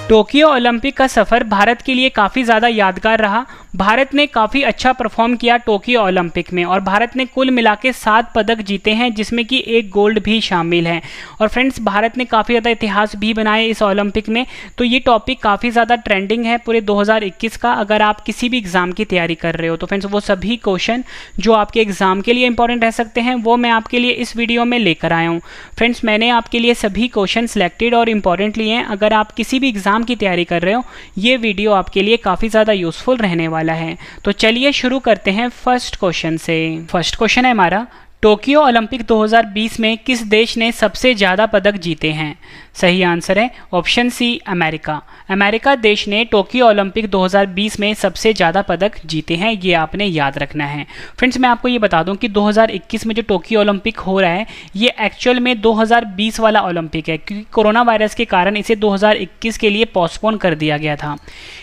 Tokyo Olympic का सफ़र भारत के लिए काफ़ी ज़्यादा यादगार रहा। भारत ने काफ़ी अच्छा परफॉर्म किया टोक्यो ओलंपिक में और भारत ने कुल मिला के 7 पदक जीते हैं, जिसमें कि 1 गोल्ड भी शामिल है। और फ्रेंड्स, भारत ने काफ़ी ज़्यादा इतिहास भी बनाए इस ओलंपिक में। तो ये टॉपिक काफ़ी ज़्यादा ट्रेंडिंग है पूरे 2021 का। अगर आप किसी भी एग्ज़ाम की तैयारी कर रहे हो तो फ्रेंड्स वो सभी क्वेश्चन जो आपके एग्ज़ाम के लिए इंपॉर्टेंट रह सकते हैं वो मैं आपके लिए इस वीडियो में लेकर आया हूँ। फ्रेंड्स, मैंने आपके लिए सभी क्वेश्चन सिलेक्टेड और इम्पॉर्टेंट लिए हैं। अगर आप किसी भी एग्ज़ाम की तैयारी कर रहे हो ये वीडियो आपके लिए काफ़ी ज़्यादा यूजफुल रहने वाला है। तो चलिए शुरू करते हैं फर्स्ट क्वेश्चन से। फर्स्ट क्वेश्चन है हमारा, टोक्यो ओलंपिक 2020 में किस देश ने सबसे ज़्यादा पदक जीते हैं? सही आंसर है ऑप्शन सी, अमेरिका। अमेरिका देश ने टोक्यो ओलंपिक 2020 में सबसे ज़्यादा पदक जीते हैं, ये आपने याद रखना है। फ्रेंड्स, मैं आपको ये बता दूं कि 2021 में जो टोक्यो ओलंपिक हो रहा है ये एक्चुअल में 2020 वाला ओलंपिक है, क्योंकि कोरोना वायरस के कारण इसे 2021 के लिए पोस्टपोन कर दिया गया था।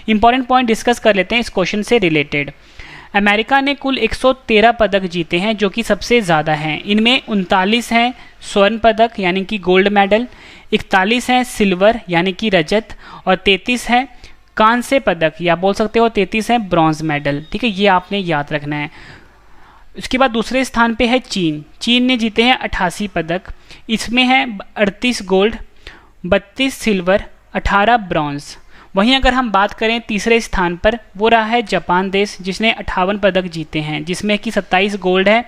इंपॉर्टेंट पॉइंट डिस्कस कर लेते हैं इस क्वेश्चन से रिलेटेड। अमेरिका ने कुल 113 पदक जीते हैं, जो कि सबसे ज़्यादा हैं। इनमें 39 हैं स्वर्ण पदक यानी कि गोल्ड मेडल, 41 हैं सिल्वर यानी कि रजत, और 33 हैं कांस्य पदक या बोल सकते हो 33 हैं ब्रॉन्ज मेडल। ठीक है, ये आपने याद रखना है। उसके बाद दूसरे स्थान पे है चीन। चीन ने जीते हैं 88 पदक। इसमें है 38 गोल्ड, 32 सिल्वर, 18 ब्रॉन्ज। वहीं अगर हम बात करें तीसरे स्थान पर, वो रहा है जापान देश, जिसने 58 पदक जीते हैं, जिसमें कि 27 गोल्ड है,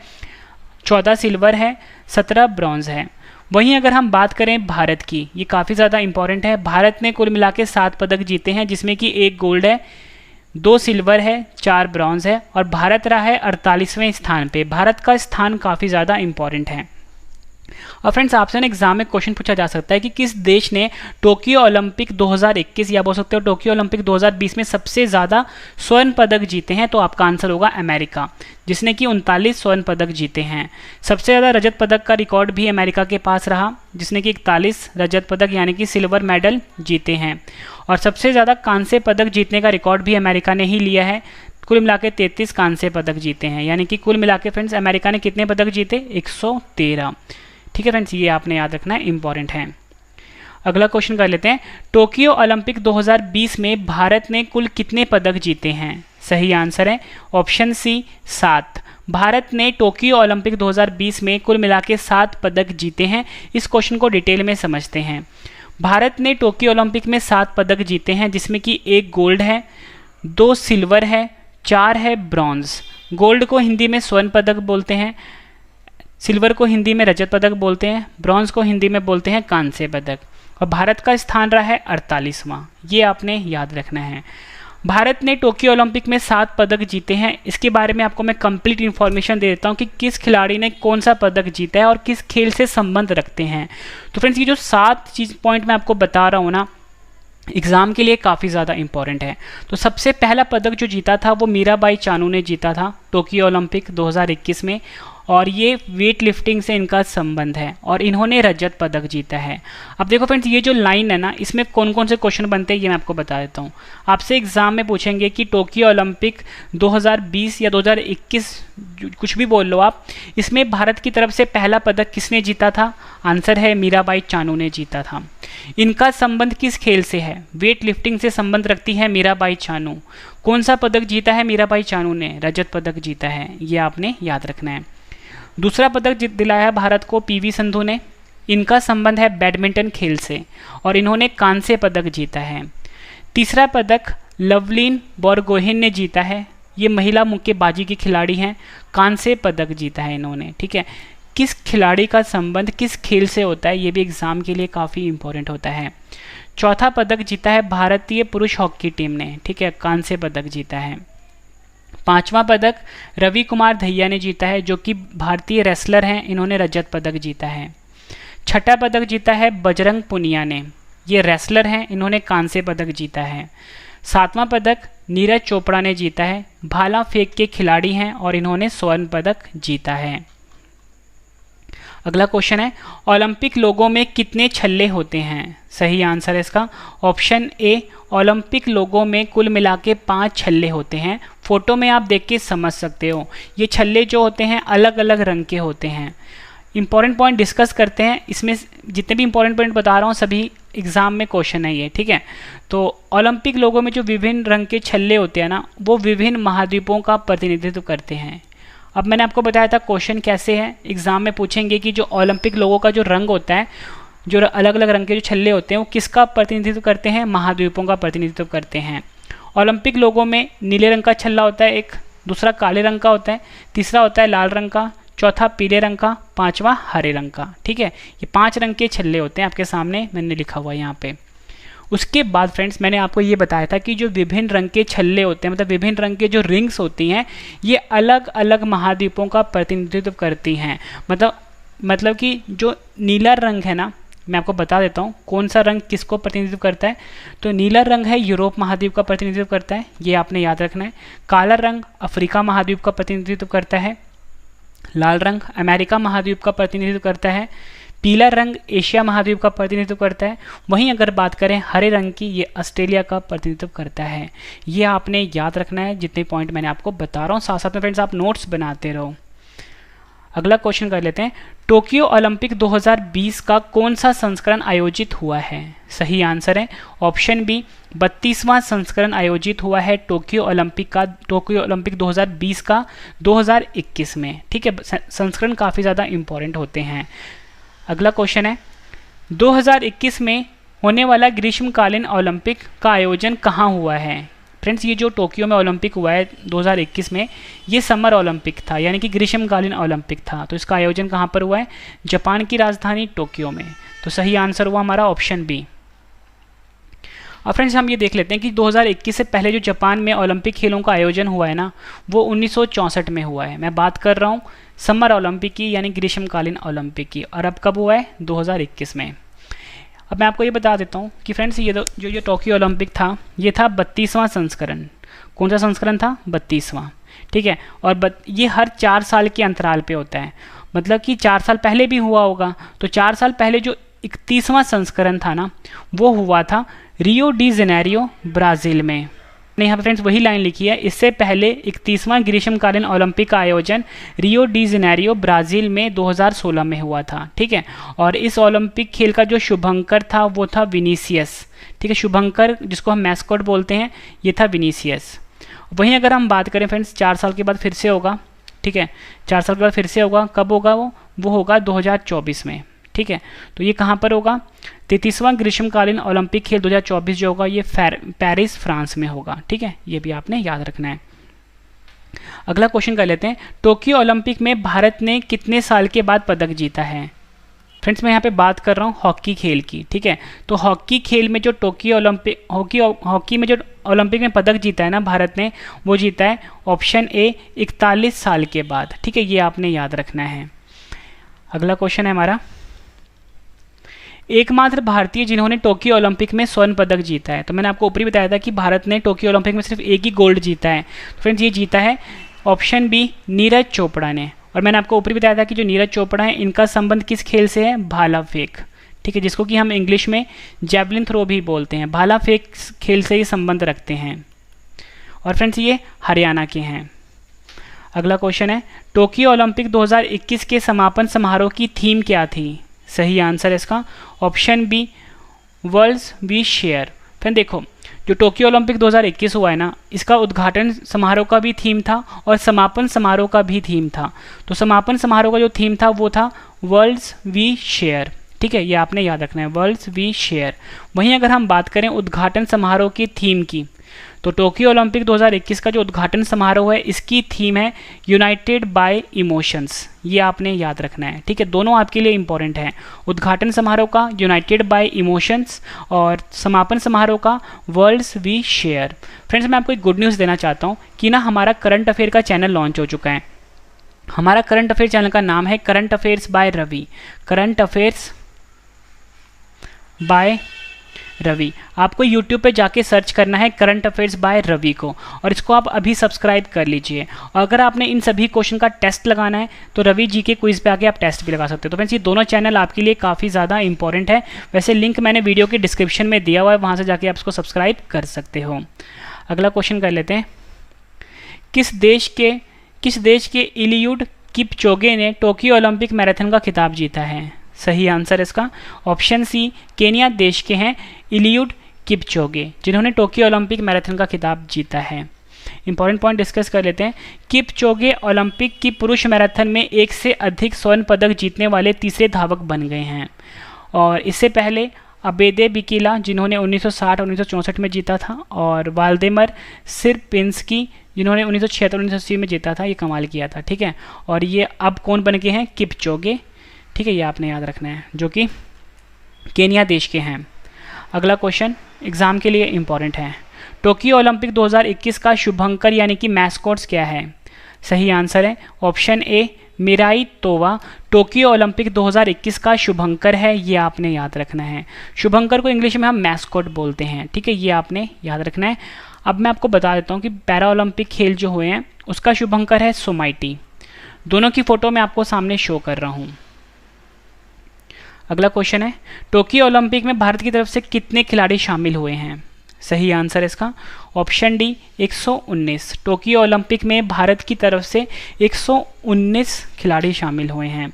14 सिल्वर है, 17 ब्रॉन्ज है। वहीं अगर हम बात करें भारत की, ये काफ़ी ज़्यादा इंपॉर्टेंट है। भारत ने कुल मिला के 7 पदक जीते हैं, जिसमें कि 1 गोल्ड है, 2 सिल्वर है, 4 ब्रॉन्ज है, और भारत रहा है 48वें स्थान पे। भारत का स्थान काफ़ी ज़्यादा इंपॉर्टेंट है। और फ्रेंड्स, आपसे एग्जाम में क्वेश्चन पूछा जा सकता है कि किस देश ने टोक्यो ओलंपिक 2021 या बोल सकते हो टोक्यो ओलंपिक 2020 में सबसे ज़्यादा स्वर्ण पदक जीते हैं? तो आपका आंसर होगा अमेरिका, जिसने कि 39 स्वर्ण पदक जीते हैं। सबसे ज़्यादा रजत पदक का रिकॉर्ड भी अमेरिका के पास रहा, जिसने कि 41 रजत पदक यानी कि सिल्वर मेडल जीते हैं। और सबसे ज़्यादा कांस्य पदक जीतने का रिकॉर्ड भी अमेरिका ने ही लिया है। कुल मिला के 33 कांस्य पदक जीते हैं, यानी कि कुल मिला के फ्रेंड्स अमेरिका ने कितने पदक जीते? 113। ठीक है फ्रेंड्स, ये आपने याद रखना है, इंपॉर्टेंट है। अगला क्वेश्चन कर लेते हैं, टोक्यो ओलंपिक 2020 में भारत ने कुल कितने पदक जीते हैं? सही आंसर है ऑप्शन सी, 7। भारत ने टोक्यो ओलंपिक 2020 में कुल मिला के 7 पदक जीते हैं। इस क्वेश्चन को डिटेल में समझते हैं। भारत ने टोक्यो ओलंपिक में 7 पदक जीते हैं, जिसमें कि 1 गोल्ड है, 2 सिल्वर है, 4 है ब्रॉन्ज। गोल्ड को हिंदी में स्वर्ण पदक बोलते हैं, सिल्वर को हिंदी में रजत पदक बोलते हैं, ब्रॉन्ज को हिंदी में बोलते हैं कांस्य पदक। और भारत का स्थान रहा है 48वां, ये आपने याद रखना है। भारत ने टोक्यो ओलंपिक में 7 पदक जीते हैं। इसके बारे में आपको मैं कंप्लीट इन्फॉर्मेशन दे देता हूँ कि किस खिलाड़ी ने कौन सा पदक जीता है और किस खेल से संबंध रखते हैं। तो फ्रेंड्स, ये जो 7 पॉइंट मैं आपको बता रहा हूँ ना, एग्ज़ाम के लिए काफ़ी ज़्यादा इंपॉर्टेंट है। तो सबसे पहला पदक जो जीता था वो मीराबाई चानू ने जीता था टोक्यो ओलंपिक 2021 में, और ये वेट लिफ्टिंग से इनका संबंध है, और इन्होंने रजत पदक जीता है। अब देखो फ्रेंड्स, ये जो लाइन है ना, इसमें कौन कौन से क्वेश्चन बनते हैं ये मैं आपको बता देता हूँ। आपसे एग्जाम में पूछेंगे कि टोक्यो ओलंपिक 2020 या 2021 कुछ भी बोल लो आप, इसमें भारत की तरफ से पहला पदक किसने जीता था? आंसर है मीराबाई चानू ने जीता था। इनका संबंध किस खेल से है? वेट लिफ्टिंग से संबंध रखती है मीराबाई चानू। कौन सा पदक जीता है मीराबाई चानू ने? रजत पदक जीता है, ये आपने याद रखना है। दूसरा पदक दिलाया है भारत को पीवी संधू ने। इनका संबंध है बैडमिंटन खेल से, और इन्होंने कांस्य पदक जीता है। तीसरा पदक लवलीन बोरगोहेन ने जीता है। ये महिला मुक्केबाजी की खिलाड़ी हैं, कांस्य पदक जीता है इन्होंने। ठीक है, किस खिलाड़ी का संबंध किस खेल से होता है, ये भी एग्जाम के लिए काफ़ी इंपॉर्टेंट होता है। चौथा पदक जीता है भारतीय पुरुष हॉकी टीम ने। ठीक है, कांस्य पदक जीता है। 5वां पदक रवि कुमार दहिया ने जीता है, जो कि भारतीय रेसलर हैं, इन्होंने रजत पदक जीता है। 6ठा पदक जीता है बजरंग पुनिया ने, ये रेसलर हैं, इन्होंने कांस्य पदक जीता है। 7वां पदक नीरज चोपड़ा ने जीता है, भाला फेंक के खिलाड़ी हैं, और इन्होंने स्वर्ण पदक जीता है। अगला क्वेश्चन है, ओलंपिक लोगों में कितने छल्ले होते हैं? सही आंसर है इसका ऑप्शन ए, ओलंपिक लोगों में कुल मिला के 5 छल्ले होते हैं। फोटो में आप देख के समझ सकते हो, ये छल्ले जो होते हैं अलग अलग रंग के होते हैं। इंपॉर्टेंट पॉइंट डिस्कस करते हैं। इसमें जितने भी इंपॉर्टेंट पॉइंट बता रहा हूँ सभी एग्ज़ाम में क्वेश्चन है ये, ठीक है। तो ओलंपिक लोगों में जो विभिन्न रंग के छल्ले होते हैं ना, वो विभिन्न महाद्वीपों का प्रतिनिधित्व करते हैं। अब मैंने आपको बताया था क्वेश्चन कैसे है, एग्ज़ाम में पूछेंगे कि जो ओलंपिक लोगों का जो रंग होता है, जो अलग अलग रंग के जो छल्ले होते हैं, वो किसका प्रतिनिधित्व करते हैं, महाद्वीपों का प्रतिनिधित्व करते हैं। ओलंपिक लोगों में नीले रंग का छल्ला होता है एक, दूसरा काले रंग का होता है, तीसरा होता है लाल रंग का, चौथा पीले रंग का, पांचवा हरे रंग का, ठीक है। ये 5 रंग के छल्ले होते हैं, आपके सामने मैंने लिखा हुआ है यहाँ पे। उसके बाद फ्रेंड्स मैंने आपको ये बताया था कि जो विभिन्न रंग के छल्ले होते हैं, मतलब विभिन्न रंग के जो रिंग्स होती हैं, ये अलग अलग महाद्वीपों का प्रतिनिधित्व करती हैं। मतलब कि जो नीला रंग है ना, मैं आपको बता देता हूँ कौन सा रंग किसको प्रतिनिधित्व करता है। तो नीला रंग है यूरोप महाद्वीप का प्रतिनिधित्व करता है, ये आपने याद रखना है। काला रंग अफ्रीका महाद्वीप का प्रतिनिधित्व करता है। लाल रंग अमेरिका महाद्वीप का प्रतिनिधित्व करता है। पीला रंग एशिया महाद्वीप का प्रतिनिधित्व करता है। वहीं अगर बात करें हरे रंग की, ये ऑस्ट्रेलिया का प्रतिनिधित्व करता है। ये आपने याद रखना है, जितने पॉइंट मैंने आपको बता रहा हूँ। साथ साथ में फ्रेंड्स आप नोट्स बनाते रहो। अगला क्वेश्चन कर लेते हैं, टोक्यो ओलंपिक 2020 का कौन सा संस्करण आयोजित हुआ है? सही आंसर है ऑप्शन बी, 32वां संस्करण आयोजित हुआ है टोक्यो ओलंपिक 2020 का 2021 में, ठीक है। संस्करण काफ़ी ज़्यादा इंपॉर्टेंट होते हैं। अगला क्वेश्चन है, 2021 में होने वाला ग्रीष्मकालीन ओलंपिक का आयोजन कहाँ हुआ है? फ्रेंड्स ये जो टोक्यो में ओलंपिक हुआ है 2021 में, ये समर ओलंपिक था, यानी कि ग्रीष्मकालीन ओलंपिक था। तो इसका आयोजन कहाँ पर हुआ है? जापान की राजधानी टोक्यो में। तो सही आंसर हुआ हमारा ऑप्शन बी। अब फ्रेंड्स हम ये देख लेते हैं कि 2021 से पहले जो जापान में ओलंपिक खेलों का आयोजन हुआ है ना, वो 1964 में हुआ है। मैं बात कर रहा हूँ समर ओलंपिक की, यानी ग्रीष्मकालीन ओलंपिक की। और अब कब हुआ है? 2021 में। अब मैं आपको ये बता देता हूँ कि फ्रेंड्स ये जो टोक्यो ओलंपिक था, ये था 32वां संस्करण। कौन सा संस्करण था? 32वां, ठीक है। और ये हर 4 साल के अंतराल पे होता है, मतलब कि 4 साल पहले भी हुआ होगा। तो 4 साल पहले जो 31वां संस्करण था ना, वो हुआ था रियो डी जेनेरियो ब्राज़ील में। यहाँ पर फ्रेंड्स वही लाइन लिखी है, इससे पहले 31वां ग्रीष्मकालीन ओलंपिक का आयोजन रियो डी जेनेरियो ब्राज़ील में 2016 में हुआ था, ठीक है। और इस ओलंपिक खेल का जो शुभंकर था वो था विनीसियस, ठीक है। शुभंकर जिसको हम मैस्कॉट बोलते हैं, ये था विनीसियस। वहीं अगर हम बात करें फ्रेंड्स, 4 साल के बाद फिर से होगा, ठीक है। 4 साल के बाद फिर से होगा। कब होगा वो होगा 2024 में, ठीक है। तो ये कहाँ पर होगा? 33वां ग्रीष्मकालीन ओलंपिक खेल 2024 जो होगा, ये पेरिस फ्रांस में होगा, ठीक है। ये भी आपने याद रखना है। अगला क्वेश्चन कर लेते हैं, टोक्यो ओलंपिक में भारत ने कितने साल के बाद पदक जीता है? फ्रेंड्स मैं यहाँ पे बात कर रहा हूँ हॉकी खेल की, ठीक है। तो हॉकी खेल में जो टोक्यो ओलंपिक हॉकी में जो ओलंपिक में पदक जीता है ना भारत ने, वो जीता है ऑप्शन ए 41 साल के बाद, ठीक है। ये आपने याद रखना है। अगला क्वेश्चन है हमारा, एकमात्र भारतीय जिन्होंने टोक्यो ओलंपिक में स्वर्ण पदक जीता है। तो मैंने आपको ऊपरी बताया था कि भारत ने टोक्यो ओलंपिक में सिर्फ एक ही गोल्ड जीता है। तो फ्रेंड्स ये जीता है ऑप्शन बी, नीरज चोपड़ा ने। और मैंने आपको ऊपरी बताया था कि जो नीरज चोपड़ा है, इनका संबंध किस खेल से है? भाला फेंक, ठीक है, जिसको कि हम इंग्लिश में जैवलिन थ्रो भी बोलते हैं। भाला फेंक खेल से ही संबंध रखते हैं। और फ्रेंड्स ये हरियाणा के हैं। अगला क्वेश्चन है, टोक्यो ओलंपिक 2021 के समापन समारोह की थीम क्या थी? सही आंसर है इसका option B, worlds we share. फिर देखो, जो टोक्यो ओलंपिक 2021 हुआ है ना, इसका उद्घाटन समारोह का भी थीम था और समापन समारोह का भी थीम था। तो समापन समारोह का जो थीम था वो था वर्ल्ड्स वी शेयर, ठीक है। ये आपने याद रखना है, वर्ल्ड्स वी शेयर। वहीं अगर हम बात करें उद्घाटन समारोह की थीम की, तो टोक्यो ओलंपिक 2021 का जो उद्घाटन समारोह है, इसकी थीम है यूनाइटेड बाय इमोशंस। ये आपने याद रखना है, ठीक है। दोनों आपके लिए इंपॉर्टेंट हैं, उद्घाटन समारोह का यूनाइटेड बाय इमोशंस और समापन समारोह का वर्ल्ड्स वी शेयर। फ्रेंड्स मैं आपको एक गुड न्यूज़ देना चाहता हूँ कि ना हमारा करंट अफेयर का चैनल लॉन्च हो चुका है। हमारा करंट अफेयर चैनल का नाम है current affairs by Ravi. Current affairs by Ravi. आपको YouTube पे जाके सर्च करना है करंट अफेयर्स बाय रवि को, और इसको आप अभी सब्सक्राइब कर लीजिए। और अगर आपने इन सभी क्वेश्चन का टेस्ट लगाना है तो रवि जी के क्विज पे आके आप टेस्ट भी लगा सकते हो। तो फ्रेंड्स ये दोनों चैनल आपके लिए काफ़ी ज़्यादा इंपॉर्टेंट है। वैसे लिंक मैंने वीडियो के डिस्क्रिप्शन में दिया हुआ है, वहाँ से जाके आप इसको सब्सक्राइब कर सकते हो। अगला क्वेश्चन कर लेते हैं, किस देश के इलियुड किपचोगे ने टोक्यो ओलंपिक मैराथन का खिताब जीता है? सही आंसर इसका ऑप्शन सी केनिया देश के हैं इलियुड किपचोगे, जिन्होंने टोक्यो ओलंपिक मैराथन का खिताब जीता है। इंपॉर्टेंट पॉइंट डिस्कस कर लेते हैं। किपचोगे ओलंपिक की पुरुष मैराथन में एक से अधिक स्वर्ण पदक जीतने वाले तीसरे धावक बन गए हैं। और इससे पहले अबेदे बिकिला, जिन्होंने 1960-1964 में जीता था, और वाल्देमर सिरपिंस्की, जिन्होंने 1976-1980 में जीता था। ये कमाल किया था, ठीक है। और ये अब कौन बन गए हैं? किपचोगे, ठीक है, ये आपने याद रखना है, जो कि केनिया देश के हैं। अगला क्वेश्चन एग्जाम के लिए इंपॉर्टेंट है। टोक्यो ओलंपिक 2021 का शुभंकर यानी कि मैस्कॉट्स क्या है? सही आंसर है option A Miraitowa. Tokyo Olympic 2021 का शुभंकर है, ये आपने याद रखना है। शुभंकर को इंग्लिश में हम मैस्कॉट बोलते हैं, ठीक है, ये आपने याद रखना है। अब मैं आपको बता देता हूँ कि पैरा ओलंपिक खेल जो हुए हैं उसका शुभंकर है सोमाइटी। दोनों की फोटो मैं आपको सामने शो कर रहा हूँ। अगला क्वेश्चन है टोक्यो ओलंपिक में भारत की तरफ से कितने खिलाड़ी शामिल हुए हैं? सही आंसर इसका ऑप्शन डी 119। टोक्यो ओलंपिक में भारत की तरफ से 119 खिलाड़ी शामिल हुए हैं।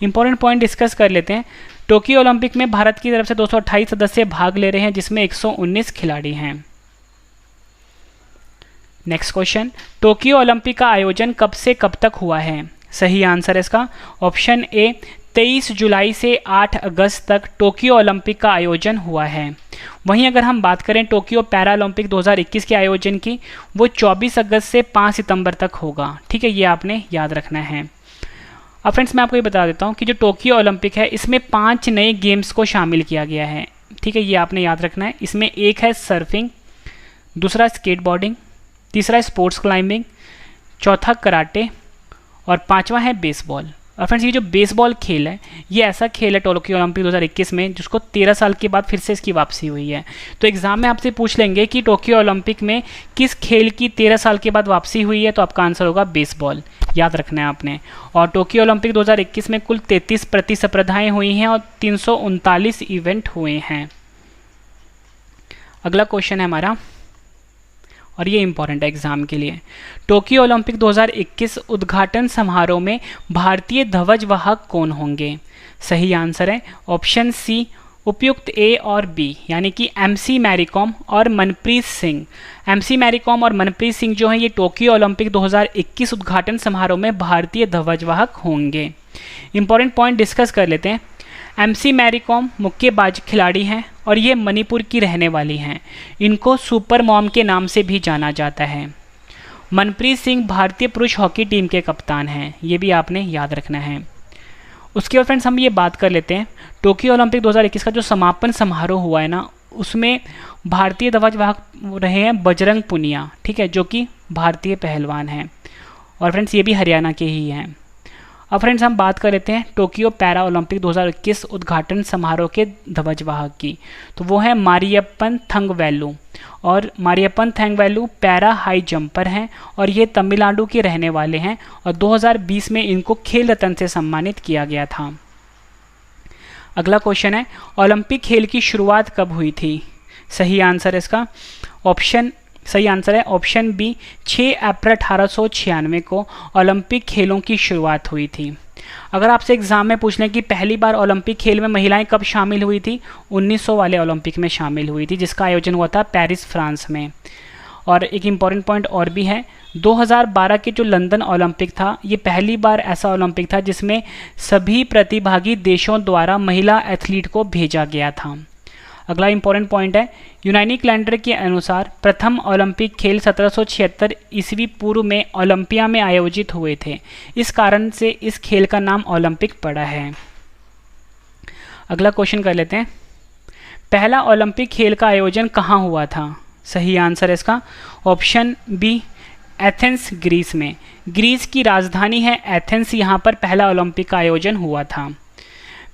इंपॉर्टेंट पॉइंट डिस्कस कर लेते हैं। टोक्यो ओलंपिक में भारत की तरफ से 228 सदस्य भाग ले रहे हैं, जिसमें 119 खिलाड़ी हैं। नेक्स्ट क्वेश्चन टोक्यो ओलंपिक का आयोजन कब से कब तक हुआ है? सही आंसर इसका ऑप्शन ए 23 जुलाई से 8 अगस्त तक टोक्यो ओलंपिक का आयोजन हुआ है। वहीं अगर हम बात करें टोक्यो पैरा ओलंपिक 2021 के आयोजन की, वो 24 अगस्त से 5 सितंबर तक होगा, ठीक है, ये आपने याद रखना है। अब फ्रेंड्स मैं आपको ये बता देता हूँ कि जो टोक्यो ओलंपिक है इसमें 5 नए गेम्स को शामिल किया गया है, ठीक है, ये आपने याद रखना है। इसमें एक है सर्फिंग, दूसरा स्केटबोर्डिंग, तीसरा स्पोर्ट्स क्लाइंबिंग, चौथा कराटे और पांचवा है बेसबॉल। और फ्रेंड्स ये जो बेसबॉल खेल है ये ऐसा खेल है टोक्यो ओलंपिक 2021 में जिसको 13 साल के बाद फिर से इसकी वापसी हुई है। तो एग्जाम में आपसे पूछ लेंगे कि टोक्यो ओलंपिक में किस खेल की 13 साल के बाद वापसी हुई है, तो आपका आंसर होगा बेसबॉल, याद रखना है आपने। और टोक्यो ओलंपिक 2021 में कुल 33 प्रतिस्पर्धाएँ हुई हैं और 339 इवेंट हुए हैं। अगला क्वेश्चन है हमारा, और ये इंपॉर्टेंट है एग्जाम के लिए। टोक्यो ओलंपिक 2021 उद्घाटन समारोह में भारतीय ध्वजवाहक कौन होंगे? सही आंसर है ऑप्शन सी उपयुक्त ए और बी, यानी कि एमसी मैरीकॉम और मनप्रीत सिंह। एमसी मैरीकॉम और मनप्रीत सिंह जो हैं ये टोक्यो ओलंपिक 2021 उद्घाटन समारोह में भारतीय ध्वजवाहक होंगे। इंपॉर्टेंट पॉइंट डिस्कस कर लेते हैं। एमसी मैरीकॉम मुक्केबाज खिलाड़ी हैं और ये मणिपुर की रहने वाली हैं। इनको सुपर मॉम के नाम से भी जाना जाता है। मनप्रीत सिंह भारतीय पुरुष हॉकी टीम के कप्तान हैं, ये भी आपने याद रखना है। उसके बाद फ्रेंड्स हम ये बात कर लेते हैं टोक्यो ओलंपिक 2021 का जो समापन समारोह हुआ है ना, उसमें भारतीय ध्वजवाहक रहे हैं बजरंग पुनिया, ठीक है, जो कि भारतीय पहलवान हैं और फ्रेंड्स ये भी हरियाणा के ही हैं। अब फ्रेंड्स हम बात कर लेते हैं टोक्यो पैरा ओलंपिक 2021 उद्घाटन समारोह के ध्वजवाहक की, तो वो है मारियप्पन थंगवेलु। और Mariyappan Thangavelu para high jumper हैं और ये तमिलनाडु के रहने वाले हैं और 2020 में इनको खेल रत्न से सम्मानित किया गया था। अगला क्वेश्चन है ओलंपिक खेल की शुरुआत कब हुई थी? सही आंसर इसका सही आंसर है ऑप्शन बी 6 अप्रैल 1896 को ओलंपिक खेलों की शुरुआत हुई थी। अगर आपसे एग्जाम में पूछ लें कि पहली बार ओलंपिक खेल में महिलाएं कब शामिल हुई थी, 1900 वाले ओलंपिक में शामिल हुई थी, जिसका आयोजन हुआ था पेरिस फ्रांस में। और एक इम्पॉर्टेंट पॉइंट और भी है, 2012 के जो लंदन ओलंपिक था ये पहली बार ऐसा ओलंपिक था जिसमें सभी प्रतिभागी देशों द्वारा महिला एथलीट को भेजा गया था। अगला इंपॉर्टेंट पॉइंट है यूनानी कैलेंडर के अनुसार प्रथम ओलंपिक खेल 1776 ईस्वी पूर्व में ओलंपिया में आयोजित हुए थे। इस कारण से इस खेल का नाम ओलंपिक पड़ा है। अगला क्वेश्चन कर लेते हैं, पहला ओलंपिक खेल का आयोजन कहाँ हुआ था? सही आंसर इसका ऑप्शन बी एथेंस ग्रीस में। ग्रीस की राजधानी है एथेंस, यहाँ पर पहला ओलंपिक का आयोजन हुआ था।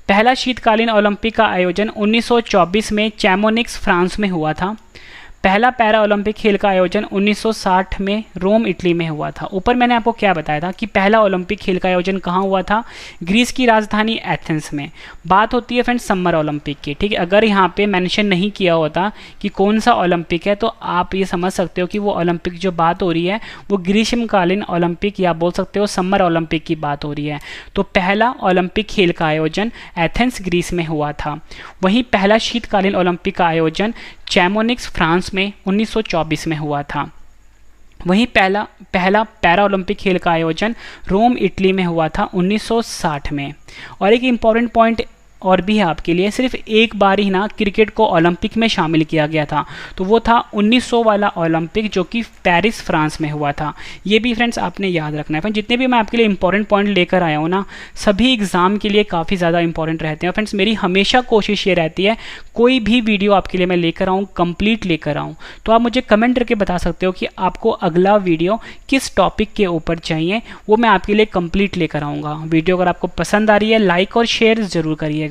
पहला शीतकालीन ओलंपिक का आयोजन 1924 में चैमोनिक्स फ्रांस में हुआ था। पहला पैरा ओलंपिक खेल का आयोजन 1960 में रोम इटली में हुआ था। ऊपर मैंने आपको क्या बताया था कि पहला ओलंपिक खेल का आयोजन कहाँ हुआ था, ग्रीस की राजधानी एथेंस में। बात होती है फ्रेंड्स समर ओलंपिक की, ठीक है। अगर यहाँ पे मेंशन नहीं किया होता कि कौन सा ओलंपिक है तो आप ये समझ सकते हो कि वो ओलंपिक जो बात हो रही है वो ग्रीष्मकालीन ओलंपिक या बोल सकते हो समर ओलंपिक की बात हो रही है। तो पहला ओलंपिक खेल का आयोजन एथेंस ग्रीस में हुआ था। वहीं पहला शीतकालीन ओलंपिक का आयोजन चैमोनिक्स फ्रांस में 1924 में हुआ था। वहीं पहला पैरा ओलंपिक खेल का आयोजन रोम इटली में हुआ था 1960 में। और एक इम्पॉर्टेंट पॉइंट और भी है आपके लिए, सिर्फ एक बार ही ना क्रिकेट को ओलंपिक में शामिल किया गया था, तो वो था 1900 वाला ओलंपिक जो कि पेरिस फ्रांस में हुआ था। ये भी फ्रेंड्स आपने याद रखना है। फ्रेंड्स जितने भी मैं आपके लिए इंपॉर्टेंट पॉइंट लेकर आया हूँ ना, सभी एग्जाम के लिए काफ़ी ज़्यादा इंपॉर्टेंट रहते हैं। फ्रेंड्स मेरी हमेशा कोशिश ये रहती है कोई भी वीडियो आपके लिए मैं लेकर आऊँ, कंप्लीट लेकर आऊँ। तो आप मुझे कमेंट करके बता सकते हो कि आपको अगला वीडियो किस टॉपिक के ऊपर चाहिए, वो मैं आपके लिए कंप्लीट लेकर आऊँगा। वीडियो अगर आपको पसंद आ रही है लाइक और शेयर ज़रूर करिएगा।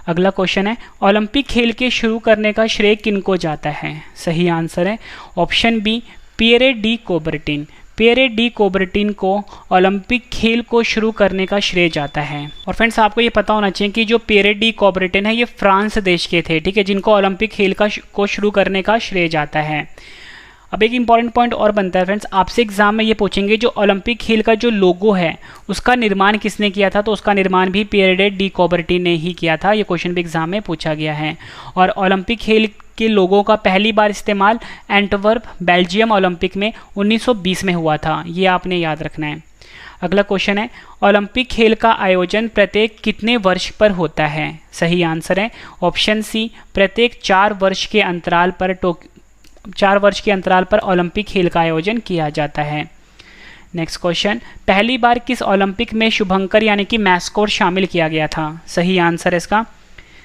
अगला क्वेश्चन है, ओलंपिक खेल के शुरू करने का श्रेय किनको जाता है? सही आंसर है option B, Pierre de Coubertin. Pierre de Coubertin को ओलंपिक खेल को शुरू करने का श्रेय जाता है। और फ्रेंड्स आपको ये पता होना चाहिए कि जो पियरे डी कोबर्टिन है ये फ्रांस देश के थे, ठीक है, जिनको ओलंपिक खेल को शुरू करने का श्रेय जाता है। अब एक इंपॉर्टेंट पॉइंट और बनता है फ्रेंड्स, आपसे एग्जाम में ये पूछेंगे जो ओलंपिक खेल का जो लोगो है उसका निर्माण किसने किया था, तो उसका निर्माण भी पियरे डी कोबर्टिन ने ही किया था। ये क्वेश्चन भी एग्जाम में पूछा गया है। और ओलंपिक खेल के लोगों का पहली बार इस्तेमाल एंटवर्प बेल्जियम ओलंपिक में 1920 में हुआ था। ये आपने याद रखना है। अगला क्वेश्चन है, ओलंपिक खेल का आयोजन प्रत्येक कितने वर्ष पर होता है? सही आंसर है ऑप्शन सी, प्रत्येक 4 वर्ष के अंतराल पर ओलंपिक खेल का आयोजन किया जाता है। नेक्स्ट क्वेश्चन, पहली बार किस ओलंपिक में शुभंकर यानी कि मैस्कोट शामिल किया गया था? सही आंसर है इसका,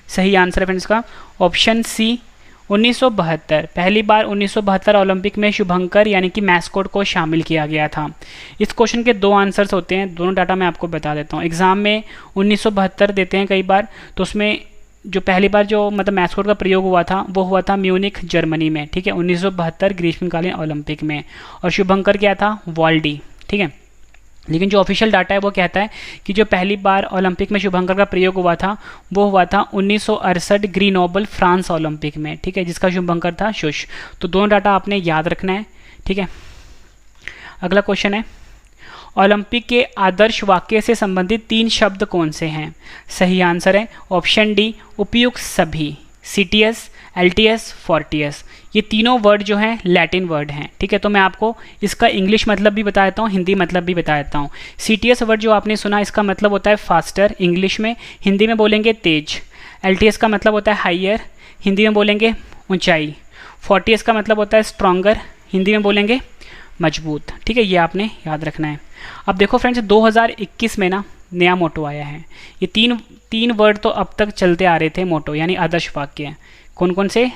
सही आंसर है फ्रेंड्स का ऑप्शन सी, 1972। पहली बार 1972 ओलंपिक में शुभंकर यानी कि मैस्कोट को शामिल किया गया था। इस क्वेश्चन के 2 आंसर्स होते हैं, दोनों डाटा मैं आपको बता देता हूँ। एग्जाम में 1972 देते हैं कई बार, तो उसमें जो पहली बार जो मतलब मैस्कोट का प्रयोग हुआ था वो हुआ था म्यूनिख जर्मनी में, ठीक है, 1972 ग्रीष्मकालीन ओलंपिक में। और शुभंकर क्या था, वाल्डी, ठीक है। लेकिन जो ऑफिशियल डाटा है वो कहता है कि जो पहली बार ओलंपिक में शुभंकर का प्रयोग हुआ था वो हुआ था 1968 ग्रीनोबल फ्रांस ओलंपिक में, ठीक है, जिसका शुभंकर था शुश। तो दोनों डाटा आपने याद रखना है, ठीक है। अगला क्वेश्चन है, ओलंपिक के आदर्श वाक्य से संबंधित 3 शब्द कौन से हैं? सही आंसर है ऑप्शन डी, उपयुक्त सभी, सीटीएस, एलटीएस, फोर्टियस। ये तीनों वर्ड जो हैं लैटिन वर्ड हैं, ठीक है। तो मैं आपको इसका इंग्लिश मतलब भी बता देता हूँ, हिंदी मतलब भी बता देता हूँ। सीटीएस वर्ड जो आपने सुना इसका मतलब होता है फास्टर इंग्लिश में, हिंदी में बोलेंगे तेज। एलटीएस का मतलब होता है हाइयर, हिंदी में बोलेंगे ऊंचाई। फोर्टियस का मतलब होता है स्ट्रॉन्गर, हिंदी में बोलेंगे मजबूत, ठीक है। ये आपने याद रखना है। अब देखो फ्रेंड्स 2021 में ना नया मोटो आया है। ये तीन वर्ड तो अब तक चलते आ रहे थे मोटो यानी आदर्श वाक्य। कौन कौन से?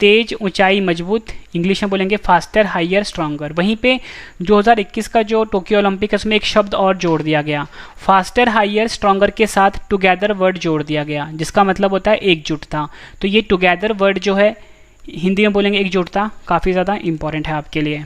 तेज, ऊंचाई, मजबूत, इंग्लिश में बोलेंगे फास्टर, हाइयर, स्ट्रॉन्गर। वहीं पे 2021 का जो टोक्यो ओलंपिक है उसमें एक शब्द और जोड़ दिया गया, फास्टर, हाइयर, स्ट्रॉन्गर के साथ टुगेदर वर्ड जोड़ दिया गया, जिसका मतलब होता है एकजुटता। तो ये टुगेदर वर्ड जो है हिंदी में बोलेंगे एकजुटता, काफ़ी ज़्यादा इंपॉर्टेंट है आपके लिए।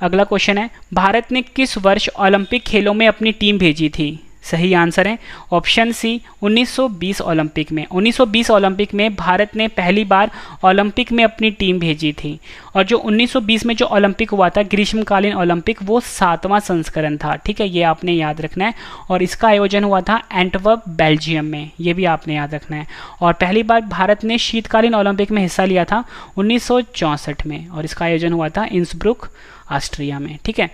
अगला क्वेश्चन है, भारत ने किस वर्ष ओलंपिक खेलों में अपनी टीम भेजी थी? सही आंसर है ऑप्शन सी, 1920 ओलंपिक में। 1920 ओलंपिक में भारत ने पहली बार ओलंपिक में अपनी टीम भेजी थी। और जो 1920 में जो ओलंपिक हुआ था ग्रीष्मकालीन ओलंपिक, वो 7वां संस्करण था, ठीक है। ये आपने याद रखना है। और इसका आयोजन हुआ था एंटवर्प बेल्जियम में, ये भी आपने याद रखना है। और पहली बार भारत ने शीतकालीन ओलंपिक में हिस्सा लिया था 1964 में, और इसका आयोजन हुआ था इंसब्रुक ऑस्ट्रिया में, ठीक है।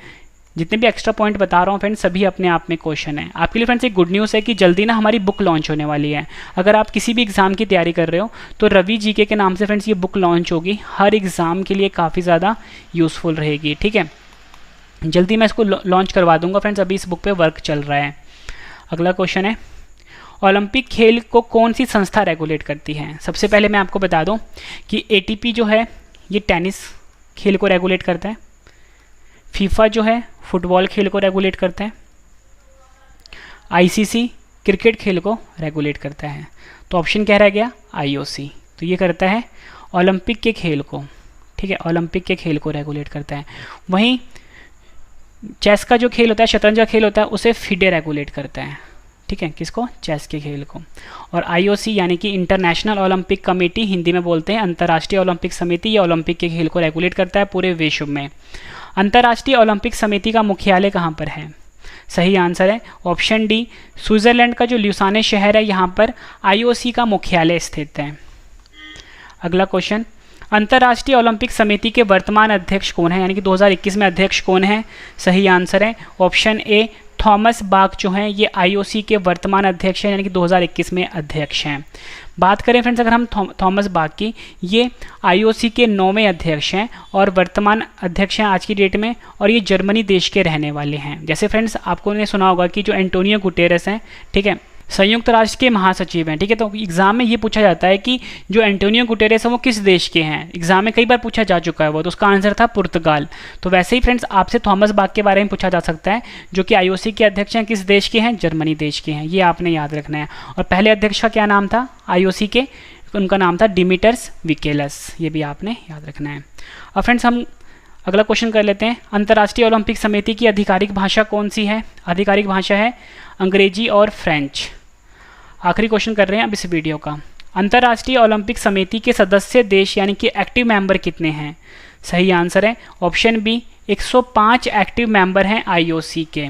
जितने भी एक्स्ट्रा पॉइंट बता रहा हूँ फ्रेंड्स सभी अपने आप में क्वेश्चन है आपके लिए। फ्रेंड्स एक गुड न्यूज़ है कि जल्दी ना हमारी बुक लॉन्च होने वाली है। अगर आप किसी भी एग्ज़ाम की तैयारी कर रहे हो तो रवि जीके के नाम से फ्रेंड्स ये बुक लॉन्च होगी, हर एग्ज़ाम के लिए काफ़ी ज़्यादा यूज़फुल रहेगी, ठीक है। जल्दी मैं इसको लॉन्च करवा दूंगा फ्रेंड्स, अभी इस बुक पर वर्क चल रहा है। अगला क्वेश्चन है, ओलंपिक खेल को कौन सी संस्था रेगुलेट करती है? सबसे पहले मैं आपको बता दूँ कि ATP जो है ये टेनिस खेल को रेगुलेट करता है, फीफा जो है फुटबॉल खेल को रेगुलेट करता है, ICC क्रिकेट खेल को रेगुलेट करता है। तो ऑप्शन क्या रह गया? IOC। तो ये करता है ओलंपिक के खेल को, ठीक है, ओलंपिक के खेल को रेगुलेट करता है। वहीं चेस का जो खेल होता है, शतरंज का खेल होता है, उसे फिडे रेगुलेट करता है, ठीक है, किसको, चेस के खेल को। और आईओसी यानी कि इंटरनेशनल ओलंपिक कमेटी, हिंदी में बोलते हैं अंतर्राष्ट्रीय ओलंपिक समिति, ये ओलंपिक के खेल को रेगुलेट करता है पूरे विश्व में। अंतर्राष्ट्रीय ओलंपिक समिति का मुख्यालय कहाँ पर है? सही आंसर है ऑप्शन डी, स्विट्जरलैंड का जो ल्यूसाने शहर है यहाँ पर आईओसी का मुख्यालय स्थित है। अगला क्वेश्चन, अंतर्राष्ट्रीय ओलंपिक समिति के वर्तमान अध्यक्ष कौन है, यानी कि 2021 में अध्यक्ष कौन है? सही आंसर है ऑप्शन ए, थॉमस बाक जो हैं ये आईओसी के वर्तमान अध्यक्ष हैं, यानी कि 2021 में अध्यक्ष हैं। बात करें फ्रेंड्स अगर हम थॉमस बाक की, ये आईओसी के 9वें अध्यक्ष हैं और वर्तमान अध्यक्ष हैं आज की डेट में, और ये जर्मनी देश के रहने वाले हैं। जैसे फ्रेंड्स आपको ने सुना होगा कि जो एंटोनियो गुटेरेस हैं, ठीक है, संयुक्त राष्ट्र के महासचिव हैं, ठीक है, तो एग्जाम में ये पूछा जाता है कि जो एंटोनियो गुटेरेस है वो किस देश के हैं। एग्जाम में कई बार पूछा जा चुका है वो, तो उसका आंसर था पुर्तगाल। तो वैसे ही फ्रेंड्स आपसे थॉमस बाक के बारे में पूछा जा सकता है, जो कि आईओसी के अध्यक्ष हैं, किस देश के हैं? जर्मनी देश के हैं, ये आपने याद रखना है। और पहले अध्यक्ष का क्या नाम था आईओसी के? उनका नाम था डिमिटर्स विकेलस, ये भी आपने याद रखना है। अब फ्रेंड्स हम अगला क्वेश्चन कर लेते हैं, अंतर्राष्ट्रीय ओलंपिक समिति की आधिकारिक भाषा कौन सी है? आधिकारिक भाषा है अंग्रेजी और फ्रेंच। आखिरी क्वेश्चन कर रहे हैं अब इस वीडियो का, अंतर्राष्ट्रीय ओलंपिक समिति के सदस्य देश यानी कि एक्टिव मेंबर कितने हैं? सही आंसर है ऑप्शन बी, 105 एक्टिव मेंबर हैं आईओसी के।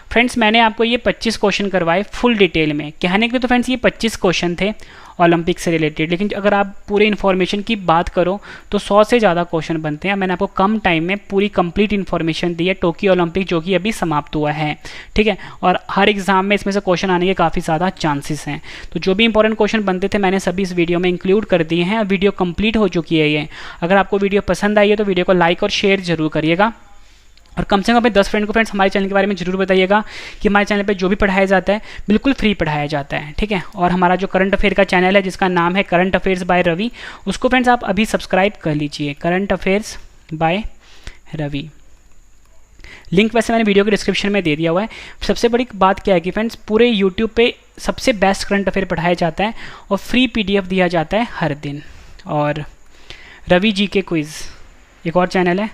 फ्रेंड्स मैंने आपको ये 25 क्वेश्चन करवाए फुल डिटेल में, कहने के लिए तो फ्रेंड्स ये 25 क्वेश्चन थे ओलंपिक से रिलेटेड, लेकिन अगर आप पूरे इन्फॉर्मेशन की बात करो तो 100 से ज़्यादा क्वेश्चन बनते हैं। मैंने आपको कम टाइम में पूरी कंप्लीट इन्फॉर्मेशन दी है टोक्यो ओलंपिक जो कि अभी समाप्त हुआ है, ठीक है, और हर एग्जाम में इसमें से क्वेश्चन आने के काफ़ी ज़्यादा चांसेस हैं। तो जो भी इंपॉर्टेंट क्वेश्चन बनते थे मैंने सभी इस वीडियो में इंक्लूड कर दिए हैं। वीडियो कंप्लीट हो चुकी है ये। अगर आपको वीडियो पसंद आई है तो वीडियो को लाइक और शेयर जरूर करिएगा, और कम से कम अपने 10 फ्रेंड को फ्रेंड्स हमारे चैनल के बारे में जरूर बताइएगा कि हमारे चैनल पे जो भी पढ़ाया जाता है बिल्कुल फ्री पढ़ाया जाता है, ठीक है। और हमारा जो करंट अफेयर का चैनल है जिसका नाम है करंट अफेयर्स बाय रवि, उसको फ्रेंड्स आप अभी सब्सक्राइब कर लीजिए, current affairs by Ravi. Link वैसे मैंने वीडियो के डिस्क्रिप्शन में दे दिया हुआ है। सबसे बड़ी बात क्या है कि फ्रेंड्स पूरे यूट्यूब पे सबसे बेस्ट करंट अफेयर पढ़ाया जाता है और फ्री PDF दिया जाता है हर दिन। और रवि जी के क्विज़ एक और चैनल है,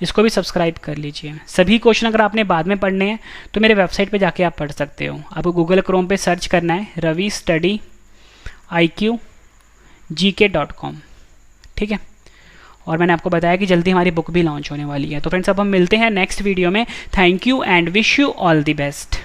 इसको भी सब्सक्राइब कर लीजिए। सभी क्वेश्चन अगर आपने बाद में पढ़ने हैं तो मेरे वेबसाइट पे जाके आप पढ़ सकते हो। आपको गूगल क्रोम पे सर्च करना है रवि स्टडी IQ GK.com, ठीक है। और मैंने आपको बताया कि जल्दी हमारी बुक भी लॉन्च होने वाली है। तो फ्रेंड्स अब हम मिलते हैं नेक्स्ट वीडियो में। Thank you and wish you all the best.